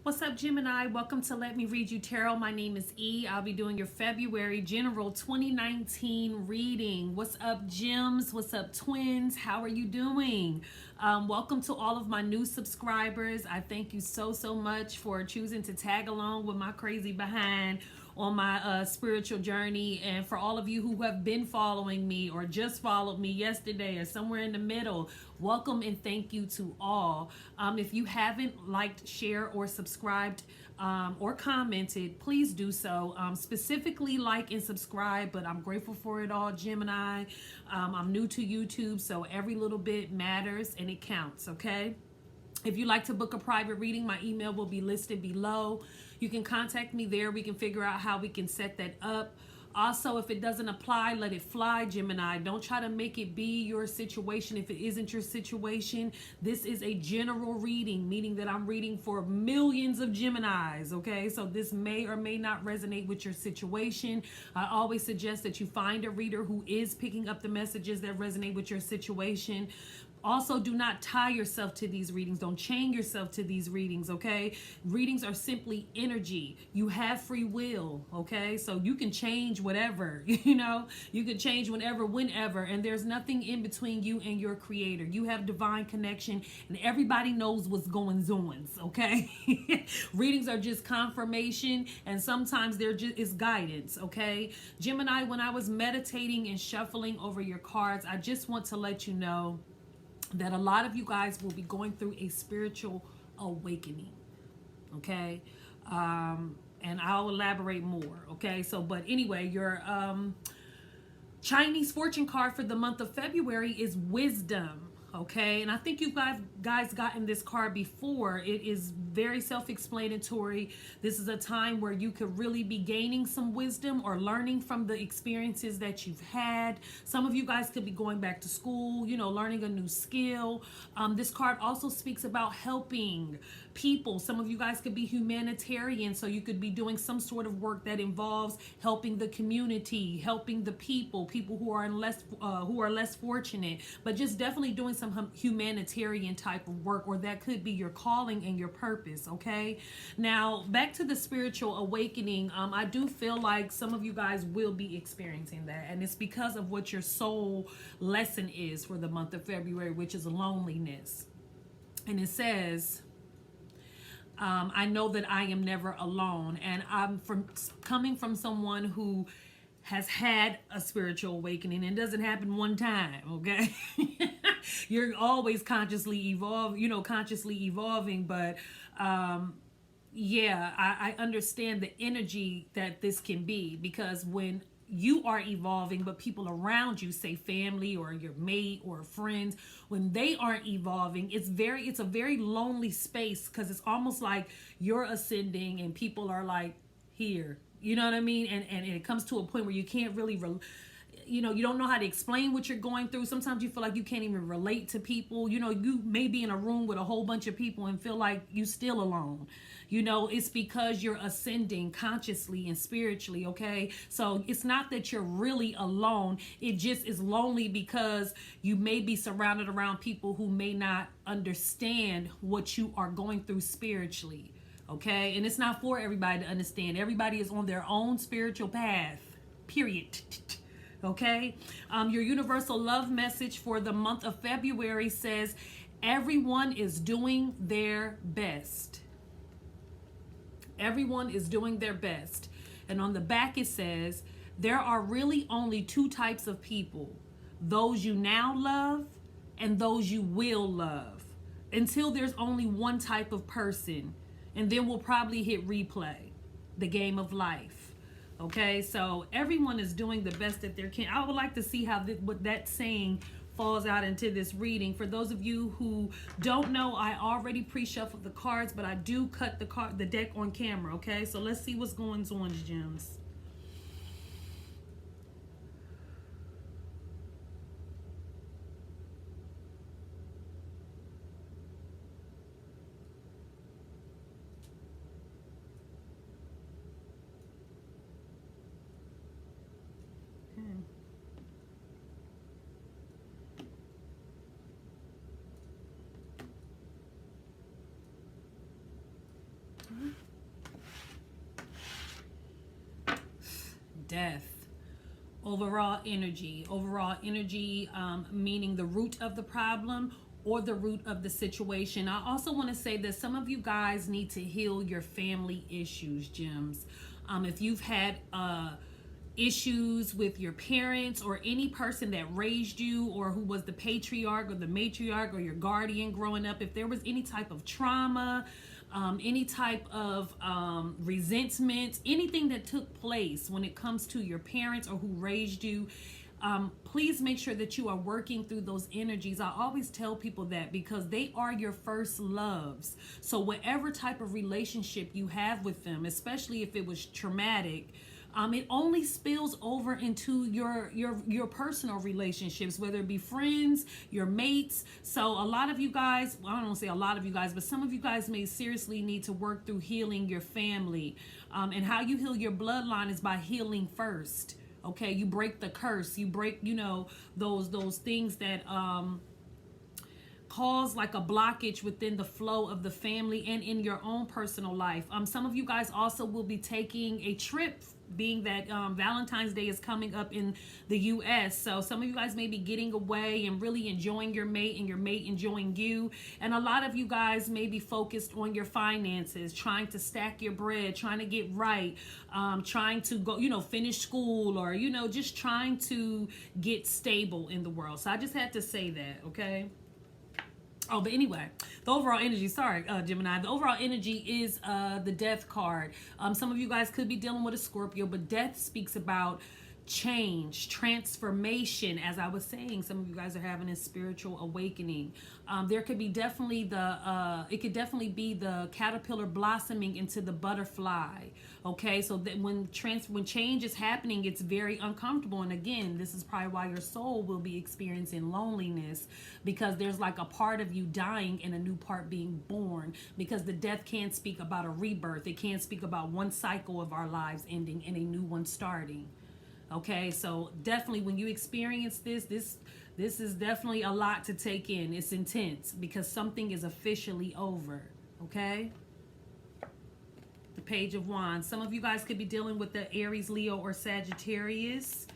What's up, Gemini? Welcome to Let Me Read You Tarot. My name is E. I'll be doing your February General 2019 reading. What's up, Gems? What's up, twins? How are you doing? Welcome to all of my new subscribers. I thank you so much for choosing to tag along with my crazy behind on my spiritual journey, and for all of you who have been following me or just followed me yesterday or somewhere in the middle, welcome and thank you to all. If you haven't liked, share, or subscribed or commented, please do so. Specifically like and subscribe, but I'm grateful for it all, Gemini. I'm new to YouTube, so every little bit matters and it counts, okay? If you'd like to book a private reading, my email will be listed below. You can contact me there. We can figure out how we can set that up. Also, if it doesn't apply, let it fly, Gemini. Don't try to make it be your situation if it isn't your situation. This is a general reading, meaning that I'm reading for millions of Geminis, okay? So this may or may not resonate with your situation. I always suggest that you find a reader who is picking up the messages that resonate with your situation. Also, do not tie yourself to these readings. Don't chain yourself to these readings, okay? Readings are simply energy. You have free will, okay? So you can change whatever, you can change whenever, whenever, and there's nothing in between you and your creator. You have divine connection, and everybody knows what's going on, okay? Readings are just confirmation, and sometimes they're just is guidance, okay? Gemini, when I was meditating and shuffling over your cards, I just want to let you know that a lot of you guys will be going through a spiritual awakening, okay? And I'll elaborate more, okay? So, but anyway, your Chinese fortune card for the month of February is wisdom. Okay, and I think you guys gotten this card before. It is very self-explanatory. This is a time where you could really be gaining some wisdom or learning from the experiences that you've had. Some of you guys could be going back to school, learning a new skill. This card also speaks about helping people. Some of you guys could be humanitarian, so you could be doing some sort of work that involves helping the community, helping the people who are less fortunate, but just definitely doing some humanitarian type of work, or that could be your calling and your purpose, okay? Now, back to the spiritual awakening, I do feel like some of you guys will be experiencing that, and it's because of what your soul lesson is for the month of February, which is loneliness. And it says, I know that I am never alone. And I'm coming from someone who has had a spiritual awakening, and it doesn't happen one time, okay? You're always consciously evolving, but yeah, I understand the energy that this can be, because when you are evolving, but people around you, say family or your mate or friends, when they aren't evolving, it's a very lonely space, because it's almost like you're ascending and people are like here, you know what I mean? And it comes to a point where you can't really you don't know how to explain what you're going through. Sometimes you feel like you can't even relate to people. You may be in a room with a whole bunch of people and feel like you still alone. It's because you're ascending consciously and spiritually, okay? So it's not that you're really alone. It just is lonely because you may be surrounded around people who may not understand what you are going through spiritually, okay? And it's not for everybody to understand. Everybody is on their own spiritual path, period. Okay, your universal love message for the month of February says, everyone is doing their best. Everyone is doing their best. And on the back it says, there are really only two types of people: those you now love and those you will love, until there's only one type of person. And then we'll probably hit replay, the game of life. Okay, so everyone is doing the best that they can. I would like to see how what that saying falls out into this reading. For those of you who don't know, I already pre-shuffled the cards, but I do cut the deck on camera. Okay, so let's see what's going on, gems. Death. Overall energy. Overall energy, meaning the root of the problem or the root of the situation. I also want to say that some of you guys need to heal your family issues, gems. If you've had issues with your parents or any person that raised you, or who was the patriarch or the matriarch or your guardian growing up, if there was any type of trauma, any type of resentment, anything that took place when it comes to your parents or who raised you, please make sure that you are working through those energies. I always tell people that because they are your first loves. So whatever type of relationship you have with them, especially if it was traumatic, it only spills over into your personal relationships, whether it be friends, your mates. So a lot of you guys, well, I don't want to say a lot of you guys, but some of you guys may seriously need to work through healing your family. And how you heal your bloodline is by healing first. Okay, you break the curse. You break, those things that cause like a blockage within the flow of the family and in your own personal life. Some of you guys also will be taking a trip, being that Valentine's Day is coming up in the U.S. So some of you guys may be getting away and really enjoying your mate and your mate enjoying you. And a lot of you guys may be focused on your finances, trying to stack your bread, trying to get right, trying to go, finish school, or, just trying to get stable in the world. So I just had to say that, okay? Oh, but anyway, the overall energy, sorry, Gemini, the overall energy is the death card. Some of you guys could be dealing with a Scorpio, but death speaks about change, transformation. As I was saying, some of you guys are having a spiritual awakening. There could be definitely it could definitely be the caterpillar blossoming into the butterfly. Okay, so that when change is happening, it's very uncomfortable. And again, this is probably why your soul will be experiencing loneliness, because there's like a part of you dying and a new part being born, because the death can't speak about a rebirth. It can't speak about one cycle of our lives ending and a new one starting. Okay, so definitely when you experience this is definitely a lot to take in. It's intense because something is officially over. Okay, the Page of Wands. Some of you guys could be dealing with the Aries, Leo, or Sagittarius.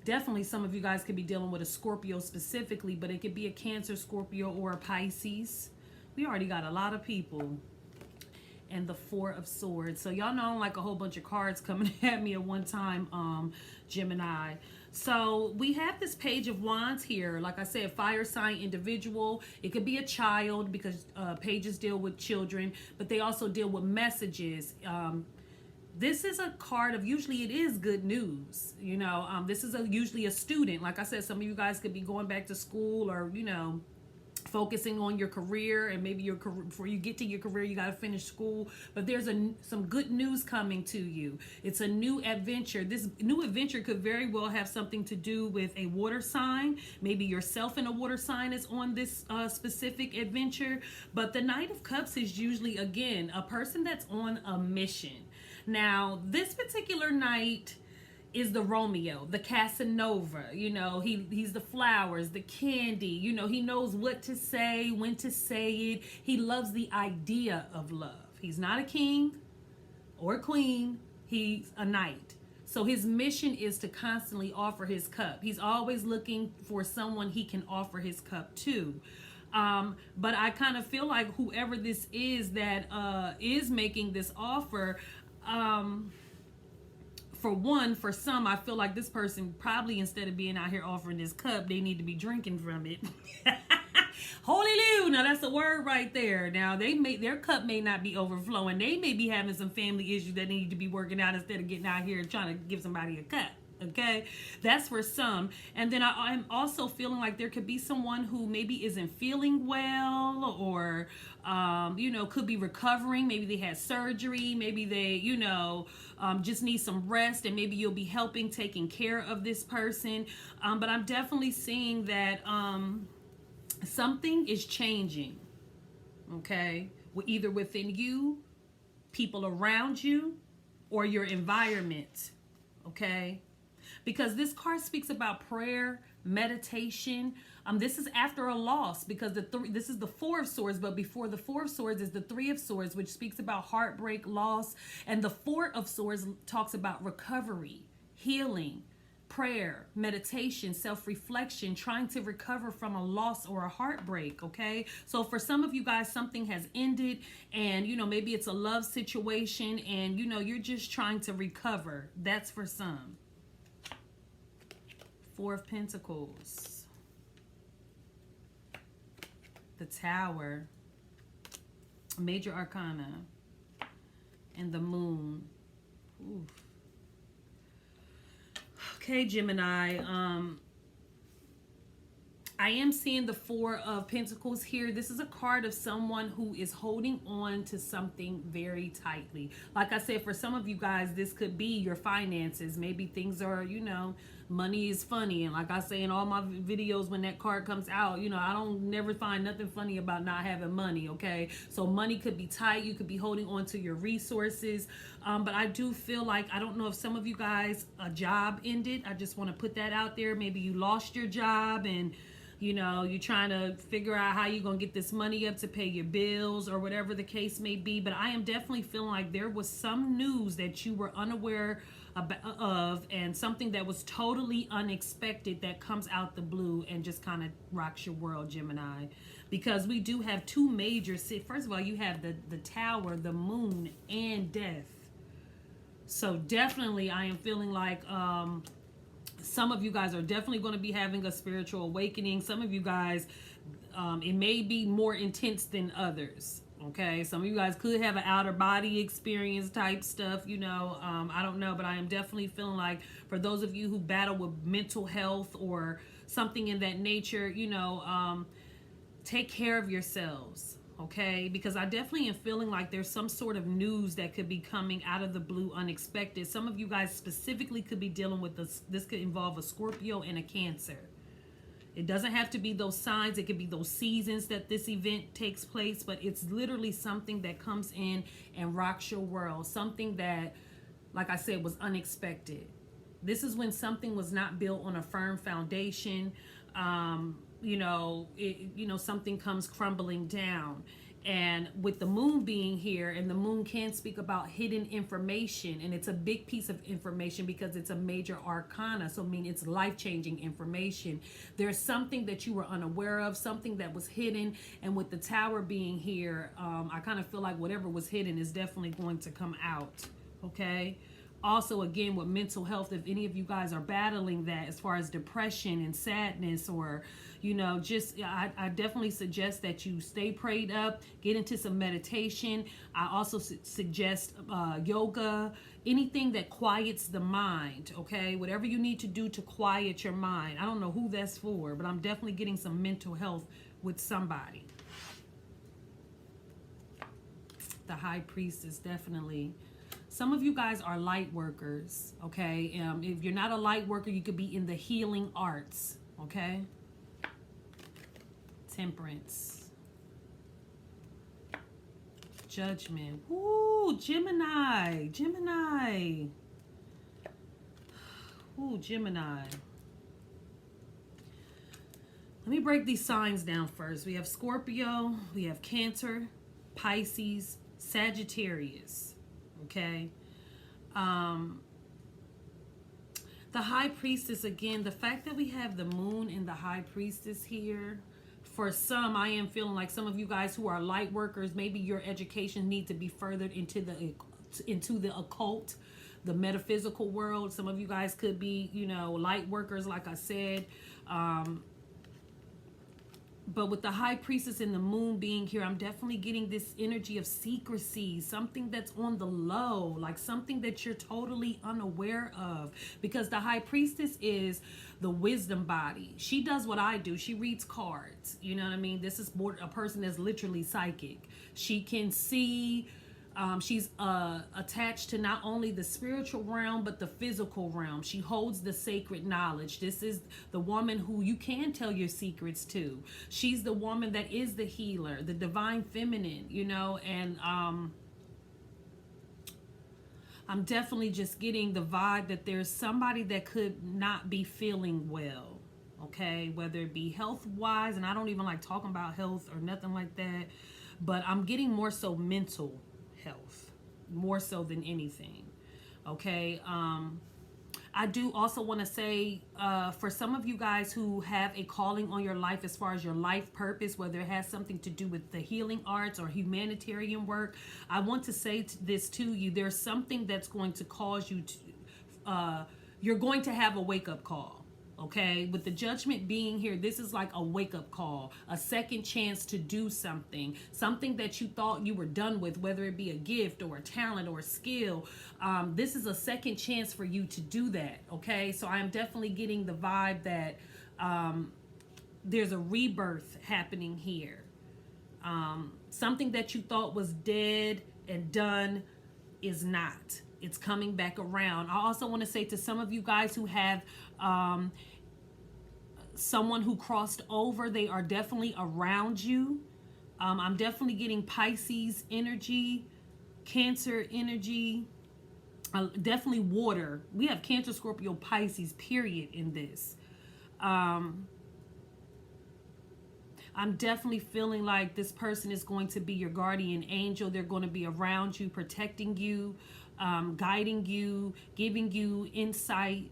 Definitely some of you guys could be dealing with a Scorpio specifically, but it could be a Cancer, Scorpio, or a Pisces. We already got a lot of people. And the Four of Swords. So y'all know like a whole bunch of cards coming at me at one time, Gemini. So we have this Page of Wands here. Like I said, fire sign individual. It could be a child, because pages deal with children, but they also deal with messages. This is a card of, usually it is good news. This is usually a student. Like I said, some of you guys could be going back to school, or, focusing on your career, and maybe your career, before you get to your career, you got to finish school. But there's some good news coming to you. It's a new adventure. This new adventure could very well have something to do with a water sign. Maybe yourself in a water sign is on this specific adventure. But the Knight of Cups is usually, again, a person that's on a mission. Now, this particular knight is the Romeo, the Casanova. He's the flowers, the candy. He knows what to say, when to say it. He loves the idea of love. He's not a king or a queen. He's a knight. So his mission is to constantly offer his cup. He's always looking for someone he can offer his cup to. But I kind of feel like whoever this is that is making this offer, for some, I feel like this person probably, instead of being out here offering this cup, they need to be drinking from it. Hallelujah. Now that's a word right there. Now their cup may not be overflowing. They may be having some family issues that need to be working out, instead of getting out here and trying to give somebody a cup. Okay, that's for some. And then I'm also feeling like there could be someone who maybe isn't feeling well, or could be recovering. Maybe they had surgery. Maybe they just need some rest, and maybe you'll be helping taking care of this person. But I'm definitely seeing that something is changing. Okay, either within you, people around you, or your environment. Okay, because this card speaks about prayer, meditation, This is after a loss, because this is the Four of Swords, but before the Four of Swords is the Three of Swords, which speaks about heartbreak, loss, and the Four of Swords talks about recovery, healing, prayer, meditation, self-reflection, trying to recover from a loss or a heartbreak. Okay, so for some of you guys, something has ended, and maybe it's a love situation, and you're just trying to recover. That's for some. Four of Pentacles, the Tower, Major Arcana, and the Moon. Oof. Okay, Gemini, I am seeing the Four of Pentacles here. This is a card of someone who is holding on to something very tightly. Like I said, for some of you guys, this could be your finances. Maybe things are, money is funny. And like I say in all my videos, when that card comes out, I don't never find nothing funny about not having money, okay? So money could be tight. You could be holding on to your resources. But I do feel like, I don't know if some of you guys, a job ended. I just want to put that out there. Maybe you lost your job, and you're trying to figure out how you're going to get this money up to pay your bills or whatever the case may be. But I am definitely feeling like there was some news that you were unaware of, and something that was totally unexpected that comes out the blue and just kind of rocks your world, Gemini. Because we do have two major, first of all, you have the Tower, the Moon, and Death. So definitely I am feeling like some of you guys are definitely going to be having a spiritual awakening. Some of you guys, it may be more intense than others. Okay, some of you guys could have an outer body experience type stuff, I don't know, but I am definitely feeling like for those of you who battle with mental health or something in that nature, take care of yourselves. Okay, because I definitely am feeling like there's some sort of news that could be coming out of the blue, unexpected. Some of you guys specifically could be dealing with this. This could involve a Scorpio and a Cancer. It doesn't have to be those signs. It could be those seasons that this event takes place, but it's literally something that comes in and rocks your world. Something that, like I said, was unexpected. This is when something was not built on a firm foundation. Something comes crumbling down. And with the Moon being here, and the Moon can speak about hidden information, and it's a big piece of information because it's a major arcana. So I mean, it's life-changing information. There's something that you were unaware of, something that was hidden. And with the Tower being here, I kind of feel like whatever was hidden is definitely going to come out. Okay. Also, again, with mental health, if any of you guys are battling that as far as depression and sadness, or I definitely suggest that you stay prayed up, get into some meditation. I also suggest yoga, anything that quiets the mind. Okay, whatever you need to do to quiet your mind. I don't know who that's for, but I'm definitely getting some mental health with somebody. The High Priestess, definitely. Some of you guys are light workers, okay? If you're not a light worker, you could be in the healing arts, okay? Temperance. Judgment. Ooh, Gemini. Gemini. Ooh, Gemini. Let me break these signs down first. We have Scorpio, we have Cancer, Pisces, Sagittarius. Okay. The High Priestess, again, the fact that we have the Moon and the High Priestess here, for some, I am feeling like some of you guys who are light workers, maybe your education needs to be furthered into the occult, the metaphysical world. Some of you guys could be, light workers, like I said. But with the High Priestess and the Moon being here, I'm definitely getting this energy of secrecy, something that's on the low, like something that you're totally unaware of. Because the High Priestess is the wisdom body. She does what I do. She reads cards. You know what I mean? This is more a person that's literally psychic. She can see. She's attached to not only the spiritual realm, but the physical realm. She holds the sacred knowledge. This is the woman who you can tell your secrets to. She's the woman that is the healer, the divine feminine, and I'm definitely just getting the vibe that there's somebody that could not be feeling well. okay? Whether it be health-wise, and I don't even like talking about health or nothing like that, but I'm getting more so mental health, more so than anything, okay? I do also want to say, for some of you guys who have a calling on your life as far as your life purpose, whether it has something to do with the healing arts or humanitarian work, I want to say this to you. There's something that's going to cause you to, you're going to have a wake-up call. Okay, with the judgment being here, this is like a wake-up call, a second chance to do something that you thought you were done with, whether it be a gift or a talent or a skill. This is a second chance for you to do that. Okay, so I am definitely getting the vibe that there's a rebirth happening here. Something that you thought was dead and done is not. It's coming back around. I also want to say to some of you guys who have someone who crossed over, they are definitely around you. I'm definitely getting Pisces energy, Cancer energy, definitely water. We have Cancer, Scorpio, Pisces, period, in this. I'm definitely feeling like this person is going to be your guardian angel. They're going to be around you, protecting you, guiding you, giving you insight.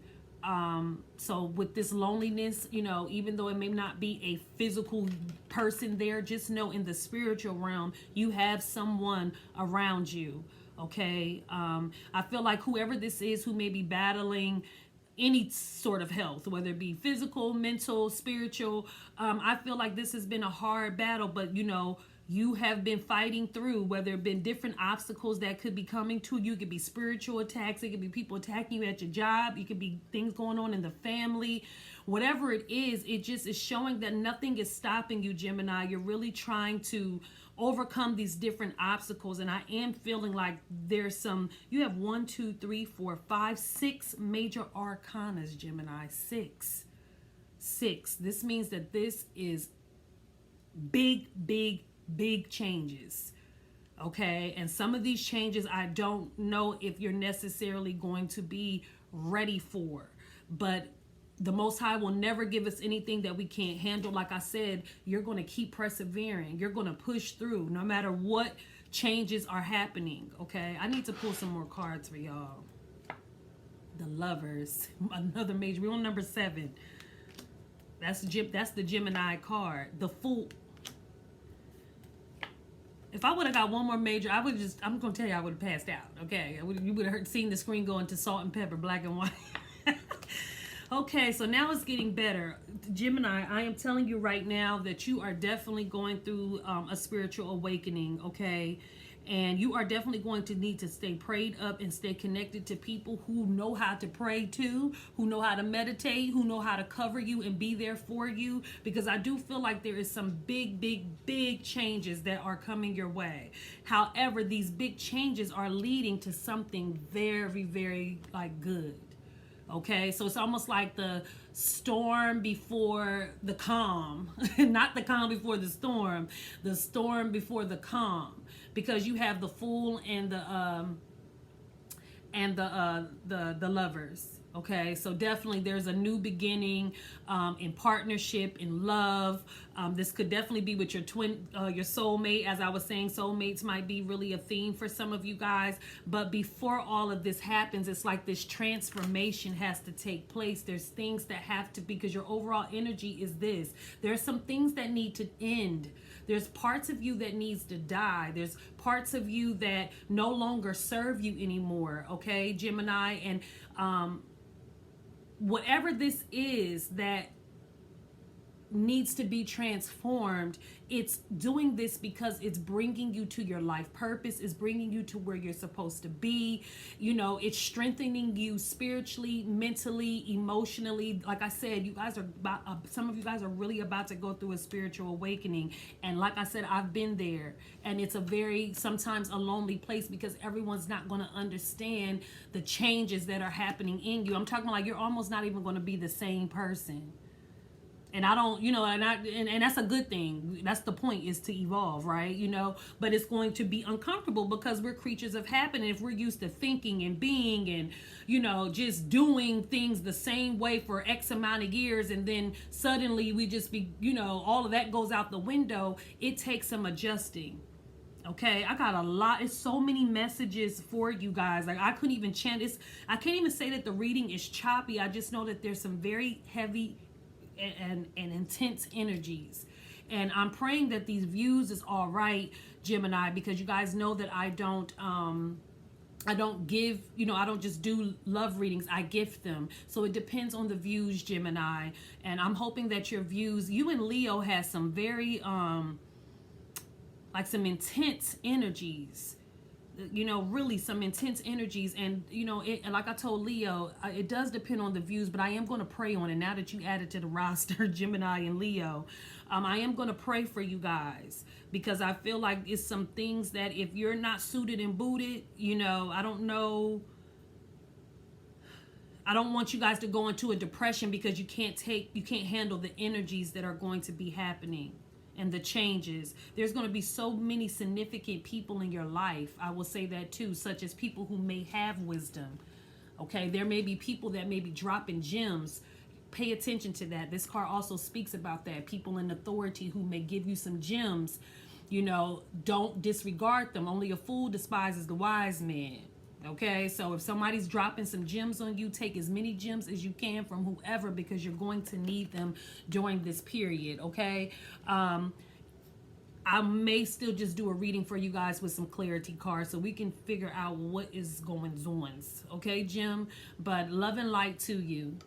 So with this loneliness, you know, even though it may not be a physical person there, just know in the spiritual realm, you have someone around you. Okay. I feel like whoever this is who may be battling any sort of health, whether it be physical, mental, spiritual, I feel like this has been a hard battle, but you know, you have been fighting through, whether it been different obstacles that could be coming to you. It could be spiritual attacks. It could be people attacking you at your job. It could be things going on in the family. Whatever it just is showing that nothing is stopping you, Gemini. You're really trying to overcome these different obstacles. And I am feeling like there's some, you have 1, 2, 3, 4, 5, 6 major arcanas, Gemini. Six. This means that this is big changes. Okay, and some of these changes I don't know if you're necessarily going to be ready for, but the Most High will never give us anything that we can't handle. Like I said, you're going to keep persevering. You're going to push through no matter what changes are happening. Okay, I need to pull some more cards for y'all. The Lovers, another major. We're on number 7. That's the Gemini card. The Fool. If I would have got one more major, I'm going to tell you I would have passed out, okay? You would have seen the screen go into salt and pepper, black and white. Okay, so now it's getting better. Gemini, I am telling you right now that you are definitely going through a spiritual awakening, okay? And you are definitely going to need to stay prayed up and stay connected to people who know how to pray too, who know how to meditate, who know how to cover you and be there for you. Because I do feel like there is some big changes that are coming your way. However, these big changes are leading to something very like good. Okay, so it's almost like the storm before the calm. Not the calm before the storm before the calm. Because you have the Fool and the Lovers. Okay, so definitely there's a new beginning in partnership, in love. This could definitely be with your twin, your soulmate. As I was saying, soulmates might be really a theme for some of you guys. But before all of this happens, it's like this transformation has to take place. There's things that have to, because your overall energy is this. There's some things that need to end. There's parts of you that needs to die. There's parts of you that no longer serve you anymore. Okay, Gemini, and whatever this is that needs to be transformed, it's doing this because it's bringing you to your life purpose. It's bringing you to where you're supposed to be. You know, it's strengthening you spiritually, mentally, emotionally. Like I said, you guys are about, some of you guys are really about to go through a spiritual awakening. And like I said, I've been there, and it's a very, sometimes a lonely place because everyone's not going to understand the changes that are happening in you. I'm talking like you're almost not even going to be the same person. And I don't, and that's a good thing. That's the point, is to evolve, right? But it's going to be uncomfortable because we're creatures of habit. And if we're used to thinking and being and, just doing things the same way for X amount of years, and then suddenly we just be, all of that goes out the window, it takes some adjusting. Okay, I got a lot. It's so many messages for you guys. Like, I couldn't even chant this. I can't even say that the reading is choppy. I just know that there's some very heavy and intense energies. And I'm praying that these views is all right, Gemini, because you guys know that I don't give, I don't just do love readings, I gift them. So it depends on the views, Gemini. And I'm hoping that your views, you and Leo has some very like some intense energies, really some intense energies. And and like I told Leo, it does depend on the views, but I am going to pray on it. Now that you added to the roster, Gemini and Leo, I am going to pray for you guys, because I feel like it's some things that if you're not suited and booted, I don't know, I don't want you guys to go into a depression because you can't handle the energies that are going to be happening and the changes. There's going to be so many significant people in your life, I will say that too, such as people who may have wisdom. Okay, there may be people that may be dropping gems. Pay attention to that. This card also speaks about that. People in authority who may give you some gems. Don't disregard them. Only a fool despises the wise man. Okay, so if somebody's dropping some gems on you, take as many gems as you can from whoever, because you're going to need them during this period. Okay, I may still just do a reading for you guys with some clarity cards so we can figure out what is going on. Okay, Jim? But love and light to you.